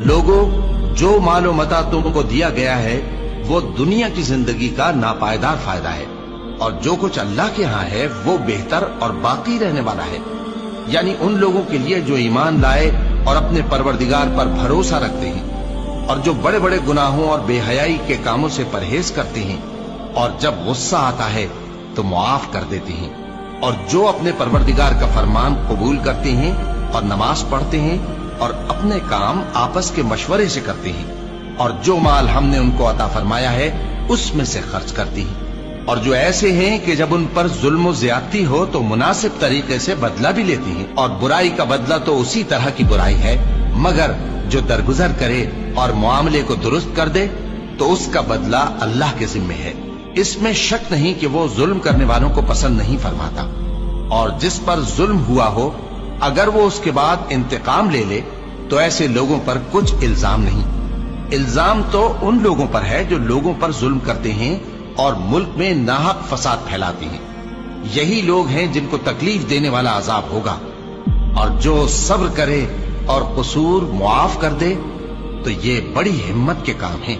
लोगों, जो मालो मता तुमको दिया गया है वो दुनिया की जिंदगी का नापायदार फायदा है, और जो कुछ अल्लाह के यहाँ है वो बेहतर और बाकी रहने वाला है। यानी उन लोगों के लिए जो ईमान लाए और अपने परवरदिगार पर भरोसा रखते हैं, और जो बड़े बड़े गुनाहों और बेहयाई के कामों से परहेज करते हैं, और जब गुस्सा आता है तो मुआफ कर देते हैं, और जो अपने परवरदिगार का फरमान कबूल करते हैं और नमाज पढ़ते हैं और अपने काम आपस के मशवरे से करते हैं, और जो माल हमने उनको अता फरमाया है उसमें से खर्च करती हैं। और जो ऐसे हैं कि जब उन पर जुल्म और ज्यादती हो तो मुनासिब तरीके से बदला भी लेती हैं, और बुराई का बदला तो उसी तरह की बुराई है, मगर जो दरगुजर करे और मामले को दुरुस्त कर दे तो उसका बदला अल्लाह के जिम्मे है। इसमें शक नहीं कि वो जुल्म करने वालों को पसंद नहीं फरमाता। और जिस पर जुल्म हुआ हो अगर वो उसके बाद इंतकाम ले ले तो ऐसे लोगों पर कुछ इल्जाम नहीं। इल्जाम तो उन लोगों पर है जो लोगों पर जुल्म करते हैं और मुल्क में नाहक फसाद फैलाते हैं। यही लोग हैं जिनको तकलीफ देने वाला अजाब होगा। और जो सब्र करे और कसूर मुआफ कर दे तो ये बड़ी हिम्मत के काम हैं।